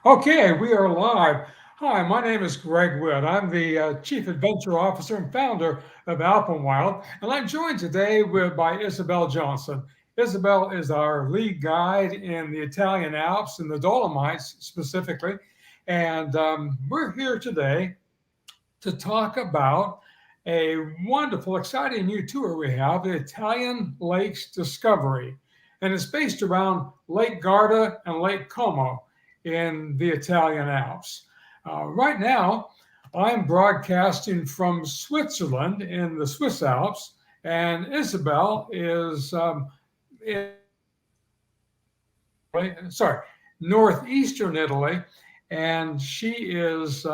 Okay, we are live. Hi, my name is Greg Witt. I'm the Chief Adventure Officer and founder of Alpenwild, and I'm joined today by Isabelle Johnson. Isabelle is our lead guide in the Italian Alps and the Dolomites specifically, and we're here today to talk about a wonderful, exciting new tour we have, the Italian Lakes Discovery. And it's based around Lake Garda and Lake Como in the Italian Alps. Right now, I'm broadcasting from Switzerland in the Swiss Alps, and Isabelle is in sorry, northeastern Italy, and she is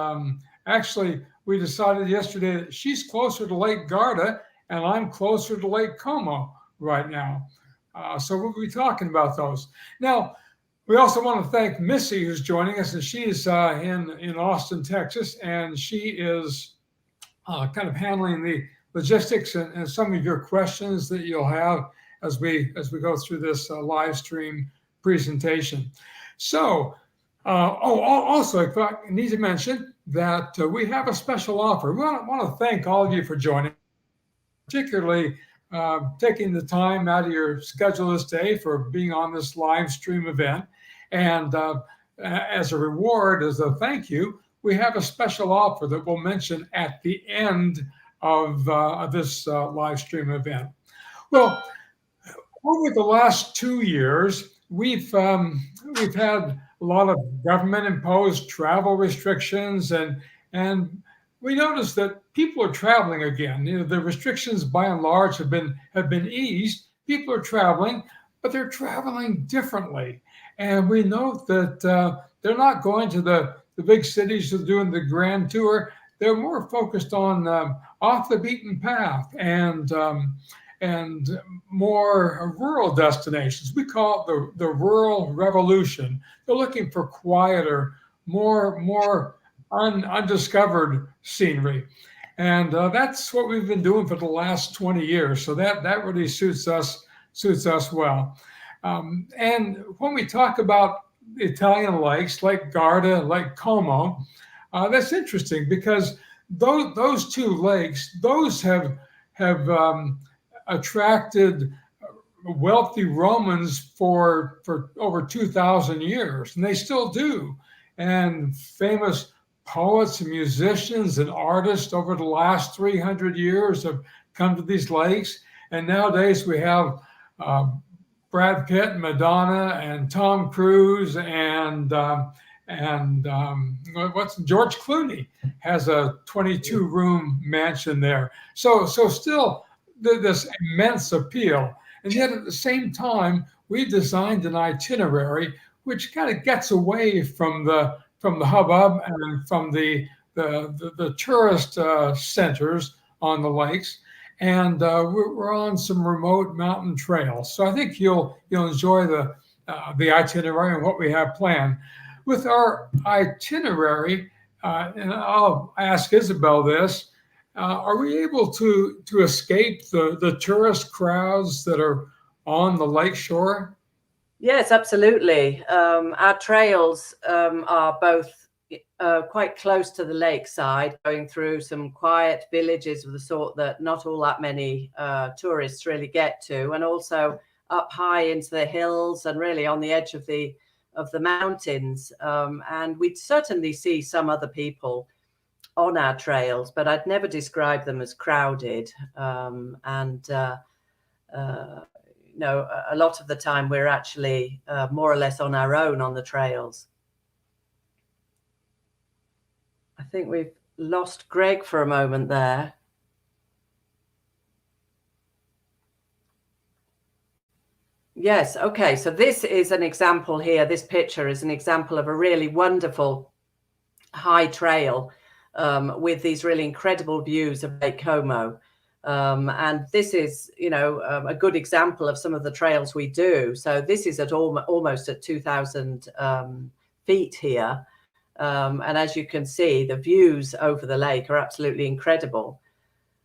actually. We decided yesterday that she's closer to Lake Garda, and I'm closer to Lake Como right now. So we'll be talking about those. Now, we also want to thank Missy, who's joining us, and she's in Austin, Texas, and she is kind of handling the logistics and some of your questions that you'll have as we go through this live stream presentation. So, also, I need to mention that we have a special offer. We want to thank all of you for joining, particularly taking the time out of your schedule this day for being on this live stream event. And as a reward, as a thank you, we have a special offer that we'll mention at the end of this live stream event. Well, over the last 2 years, we've had a lot of government-imposed travel restrictions, and we noticed that people are traveling again. The restrictions by and large have been eased. People are traveling, but they're traveling differently. And we note that they're not going to the big cities to doing the grand tour. They're more focused on off the beaten path and more rural destinations. We call it the rural revolution. They're looking for quieter, more undiscovered scenery. And that's what we've been doing for the last 20 years. So that really suits us well. And when we talk about the Italian lakes, Lake Garda, Lake Como, that's interesting because those two lakes, those have attracted wealthy Romans for over 2,000 years, and they still do. And famous poets and musicians and artists over the last 300 years have come to these lakes. And nowadays we have Brad Pitt, Madonna, and Tom Cruise, and what's George Clooney has a 22-room mansion there. So still this immense appeal, and yet at the same time we designed an itinerary which kind of gets away from the hubbub and from the tourist centers on the lakes, and we're on some remote mountain trails. So I think you'll enjoy the itinerary and what we have planned. With our itinerary, and I'll ask Isabelle this: are we able to escape the tourist crowds that are on the lakeshore? Yes, absolutely. Our trails are both quite close to the lakeside, going through some quiet villages of the sort that not all that many tourists really get to, and also up high into the hills and really on the edge of the mountains. And we'd certainly see some other people on our trails, but I'd never describe them as crowded. A lot of the time we're actually more or less on our own on the trails. I think we've lost Greg for a moment there. Yes, okay, so this is an example here. This picture is an example of a really wonderful high trail with these really incredible views of Lake Como. And this is, a good example of some of the trails we do. So this is at almost at 2,000 feet here. And as you can see, the views over the lake are absolutely incredible.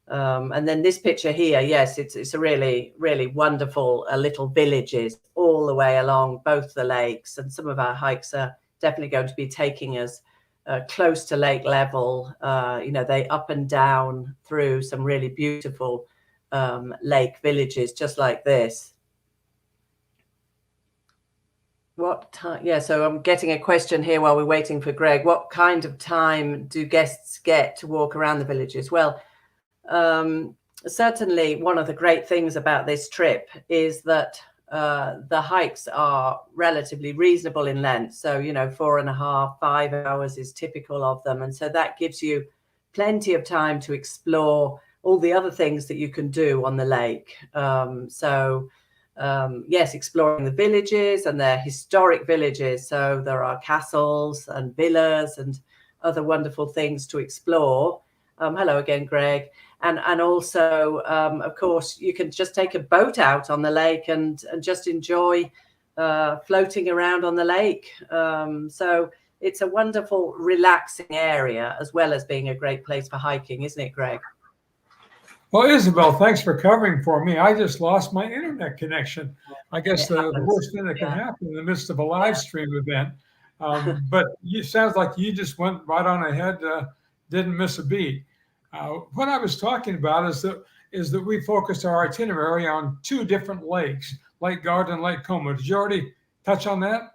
And then this picture here, yes, it's a really, really wonderful little villages all the way along both the lakes. And some of our hikes are definitely going to be taking us close to lake level. They up and down through some really beautiful lake villages, just like this. What time? Yeah, so I'm getting a question here while we're waiting for Greg. What kind of time do guests get to walk around the villages? Well, certainly one of the great things about this trip is that the hikes are relatively reasonable in length. So, 4.5, 5 hours is typical of them. And so that gives you plenty of time to explore all the other things that you can do on the lake. Yes, exploring the villages, and they're historic villages. So there are castles and villas and other wonderful things to explore. Hello again, Greg. And also, of course, you can just take a boat out on the lake and just enjoy floating around on the lake. So it's a wonderful, relaxing area, as well as being a great place for hiking, isn't it, Greg? Well, Isabelle, thanks for covering for me. I just lost my internet connection. I guess the worst thing that can happen in the midst of a live stream event. But it sounds like you just went right on ahead, didn't miss a beat. What I was talking about is that we focused our itinerary on 2 different lakes, Lake Garda and Lake Como. Did you already touch on that?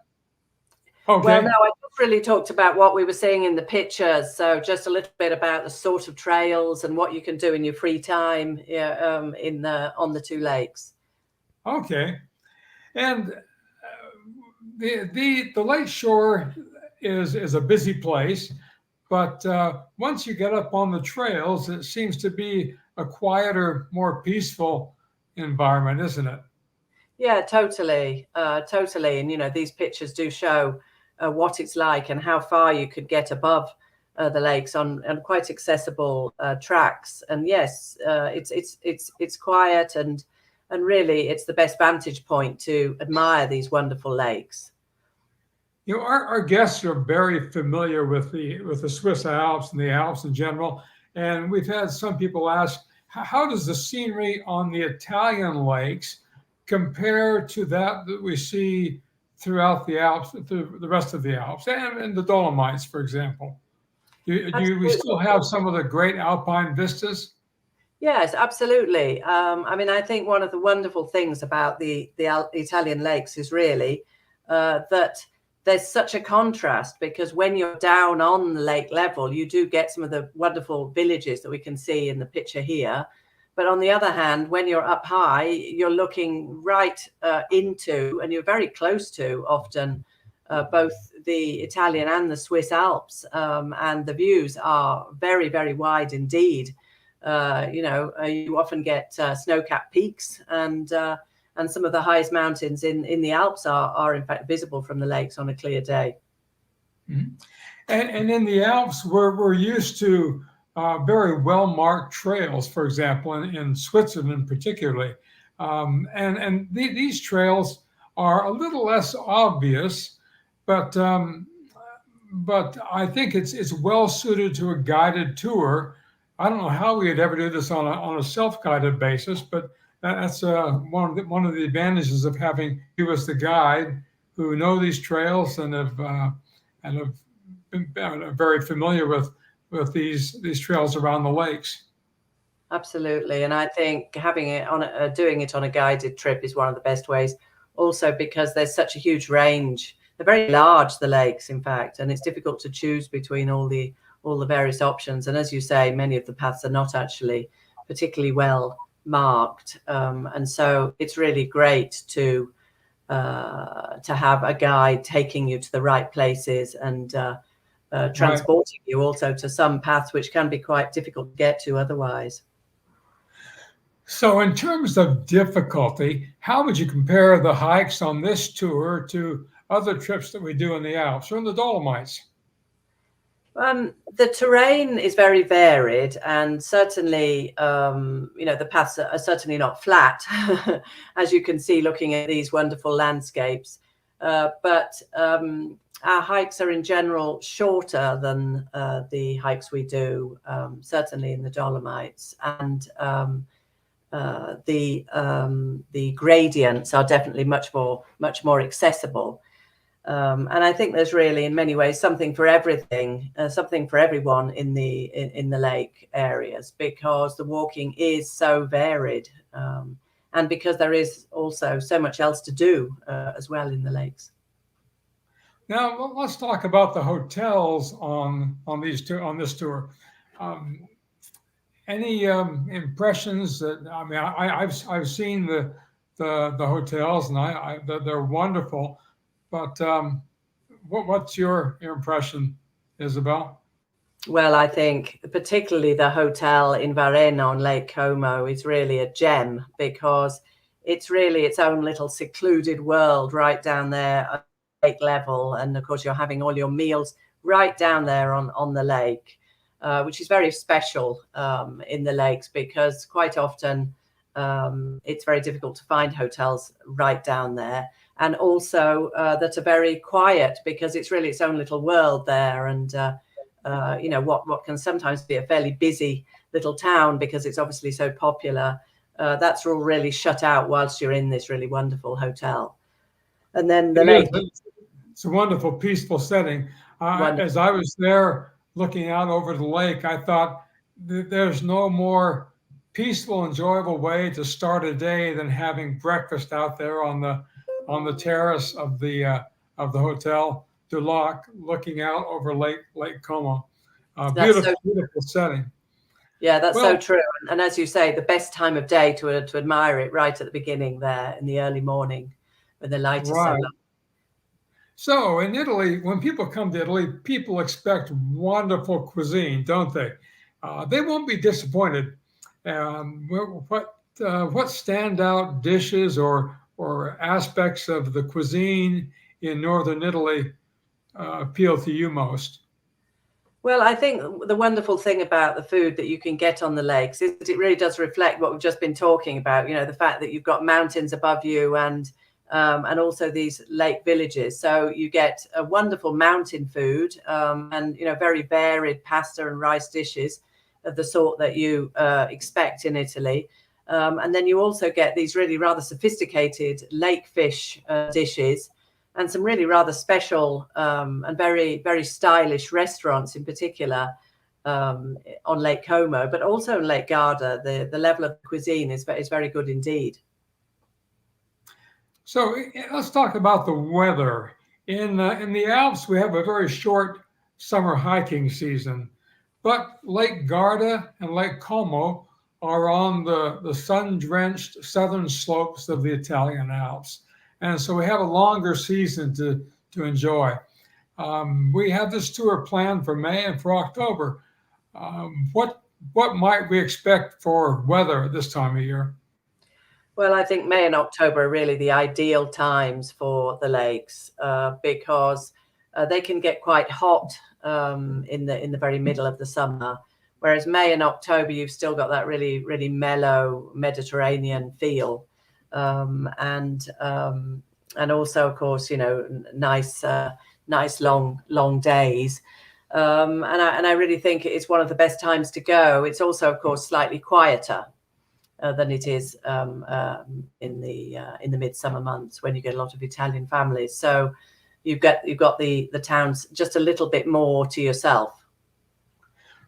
Okay. Well, no, I just really talked about what we were seeing in the pictures. So just a little bit about the sort of trails and what you can do in your free time on the 2 lakes. Okay. And the lake shore is a busy place, but once you get up on the trails, it seems to be a quieter, more peaceful environment, isn't it? Yeah, totally. And, these pictures do show what it's like and how far you could get above the lakes on quite accessible tracks. And yes, it's quiet and really it's the best vantage point to admire these wonderful lakes. Our guests are very familiar with the Swiss Alps and the Alps in general. And we've had some people ask, how does the scenery on the Italian lakes compare to that we see throughout the Alps, through the rest of the Alps and the Dolomites, for example? Do we still have some of the great alpine vistas? Yes, absolutely. I think one of the wonderful things about the Italian lakes is really that there's such a contrast, because when you're down on the lake level, you do get some of the wonderful villages that we can see in the picture here. But on the other hand, when you're up high, you're looking right into, and you're very close to often, both the Italian and the Swiss Alps. And the views are very, very wide indeed. You often get snow-capped peaks, and some of the highest mountains in the Alps are in fact visible from the lakes on a clear day. Mm-hmm. And in the Alps, we're used to very well-marked trails, for example, in Switzerland particularly. These trails are a little less obvious, but I think it's well-suited to a guided tour. I don't know how we would ever do this on a self-guided basis, but that's one of the advantages of having you as the guide, who know these trails and have been very familiar with these trails around the lakes. Absolutely, and I think having it doing it on a guided trip is one of the best ways. Also, because there's such a huge range. They're very large, the lakes, in fact, and it's difficult to choose between all the various options. And as you say, many of the paths are not actually particularly well marked, and so it's really great to have a guide taking you to the right places and transporting you also to some paths which can be quite difficult to get to otherwise. So in terms of difficulty, how would you compare the hikes on this tour to other trips that we do in the Alps or in the Dolomites? The terrain is very varied, and certainly, the paths are certainly not flat, as you can see looking at these wonderful landscapes. But our hikes are in general shorter than the hikes we do, certainly in the Dolomites, and the gradients are definitely much more accessible. And I think there's really, in many ways, something for everything, something for everyone in the lake areas, because the walking is so varied, and because there is also so much else to do as well in the lakes. Now let's talk about the hotels on this tour. Um, any impressions that I mean I've seen the hotels, and they're wonderful, but what's your impression, Isabelle? Well, I think particularly the hotel in Varennes on Lake Como is really a gem, because it's really its own little secluded world right down there at lake level. And of course, you're having all your meals right down there on the lake, which is very special in the lakes, because quite often it's very difficult to find hotels right down there. And also that are very quiet, because it's really its own little world there. And you know, what can sometimes be a fairly busy little town, because it's obviously so popular, that's all really shut out whilst you're in this really wonderful hotel. And then the lake. It's a wonderful, peaceful setting. As I was there looking out over the lake, I thought there's no more peaceful, enjoyable way to start a day than having breakfast out there on the terrace of the Hotel du Lac, looking out over Lake Como. Beautiful, beautiful setting. Yeah, that's so true. And as you say, the best time of day to admire it, right at the beginning there in the early morning when the light is so low. So in Italy, when people come to Italy, people expect wonderful cuisine, don't they? They won't be disappointed. What standout dishes or aspects of the cuisine in northern Italy appeal to you most? Well, I think the wonderful thing about the food that you can get on the lakes is that it really does reflect what we've just been talking about. You know, the fact that you've got mountains above you, and also these lake villages. So you get a wonderful mountain food, and, you know, very varied pasta and rice dishes of the sort that you expect in Italy. And then you also get these really rather sophisticated lake fish dishes, and some really rather special and very, very stylish restaurants in particular on Lake Como, but also in Lake Garda. The level of cuisine is very good indeed. So let's talk about the weather. In the Alps, we have a very short summer hiking season, but Lake Garda and Lake Como are on the sun-drenched southern slopes of the Italian Alps. And so we have a longer season to enjoy. We have this tour planned for May and for October. What might we expect for weather at this time of year? Well, I think May and October are really the ideal times for the lakes, because they can get quite hot in the very middle of the summer. Whereas May and October, you've still got that really, really mellow Mediterranean feel. And also, of course, you know, nice long days. And I really think it's one of the best times to go. It's also, of course, slightly quieter than it is in the midsummer months, when you get a lot of Italian families. So you've got the towns just a little bit more to yourself.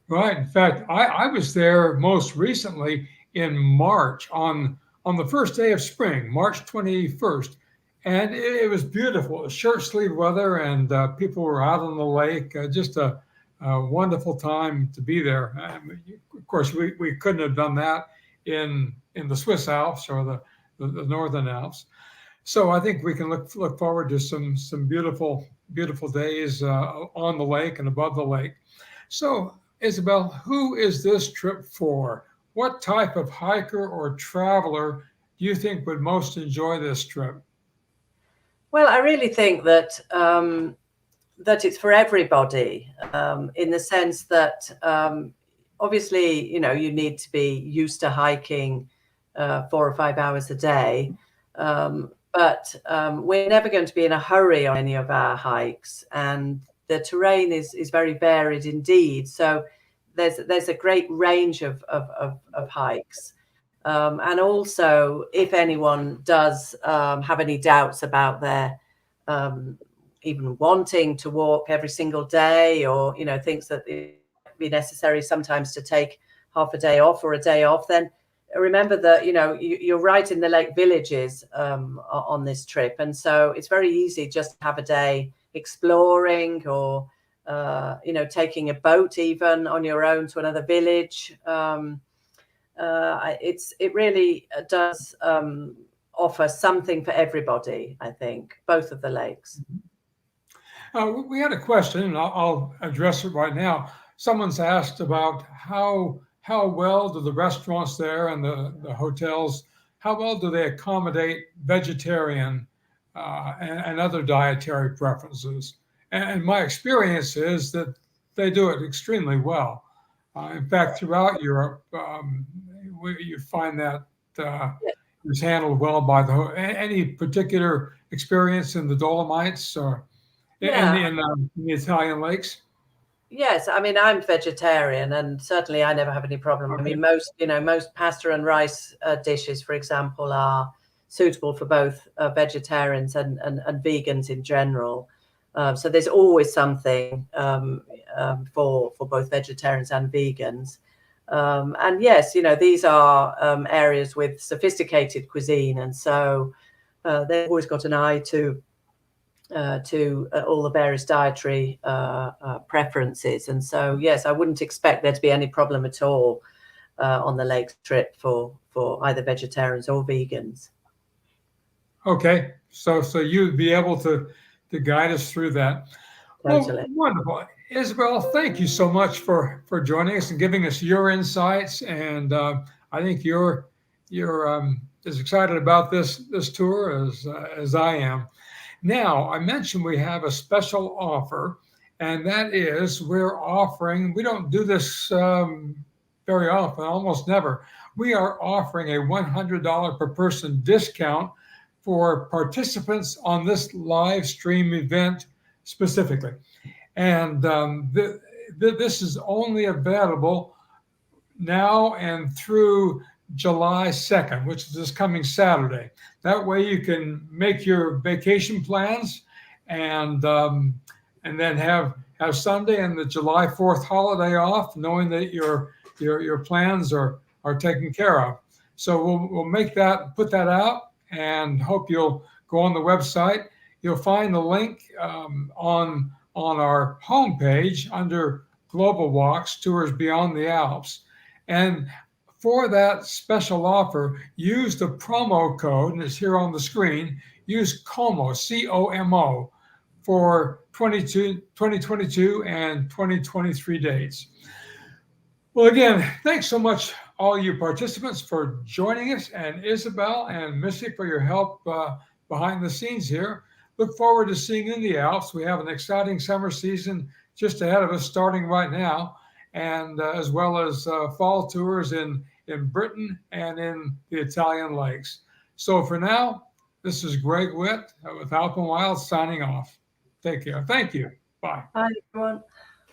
Right. In fact, I was there most recently in March on the first day of spring, March 21st. And it was beautiful. It was short sleeve weather, and people were out on the lake. Just a wonderful time to be there. Of course, we couldn't have done that in the Swiss Alps or the Northern Alps. So I think we can look forward to some beautiful days on the lake and above the lake. So, Isabelle, who is this trip for? What type of hiker or traveler do you think would most enjoy this trip? Well, I really think that that it's for everybody, in the sense that obviously, you know, you need to be used to hiking 4 or 5 hours a day, but we're never going to be in a hurry on any of our hikes, and the terrain is very varied indeed. So there's a great range of hikes. And also, if anyone does have any doubts about their even wanting to walk every single day, or thinks that it would be necessary sometimes to take half a day off or a day off, then remember that you're right in the lake villages on this trip, and so it's very easy just to have a day exploring, or taking a boat even on your own to another village. It really does offer something for everybody, I think, both of the lakes. We had a question, and I'll address it right now. Someone's asked about how well do the restaurants there and the hotels, how well do they accommodate vegetarian and other dietary preferences? And my experience is that they do it extremely well. In fact, throughout Europe, you find that is handled well by any particular experience in the Dolomites or in the Italian lakes? Yes, I mean, I'm vegetarian, and certainly I never have any problem. Okay. I mean, most pasta and rice dishes, for example, are suitable for both vegetarians and vegans in general. So there's always something for both vegetarians and vegans. And yes, these are areas with sophisticated cuisine, and so they've always got an eye to all the various dietary preferences. And so, yes, I wouldn't expect there to be any problem at all on the lakes trip for either vegetarians or vegans. Okay, so you'd be able to guide us through that. Totally. Well, wonderful. Isabelle, thank you so much for joining us and giving us your insights. And I think you're as excited about this tour as I am. Now, I mentioned we have a special offer, and that is we don't do this very often, almost never. We are offering a $100 per person discount for participants on this live stream event specifically. And this is only available now and through July 2nd, which is this coming Saturday. That way you can make your vacation plans and then have Sunday and the July 4th holiday off, knowing that your plans are taken care of. So we'll put that out, and hope you'll go on the website. You'll find the link on our homepage under Global Walks, Tours Beyond the Alps. And for that special offer, use the promo code, and it's here on the screen, use COMO, C-O-M-O, for 2022 and 2023 dates. Well, again, thanks so much, all you participants, for joining us, and Isabelle and Missy for your help behind the scenes here. Look forward to seeing you in the Alps. We have an exciting summer season just ahead of us, starting right now, and as well as fall tours in Britain and in the Italian lakes. So for now, this is Greg Witt with Alpenwild signing off. Take care. Thank you. Bye. Bye, everyone.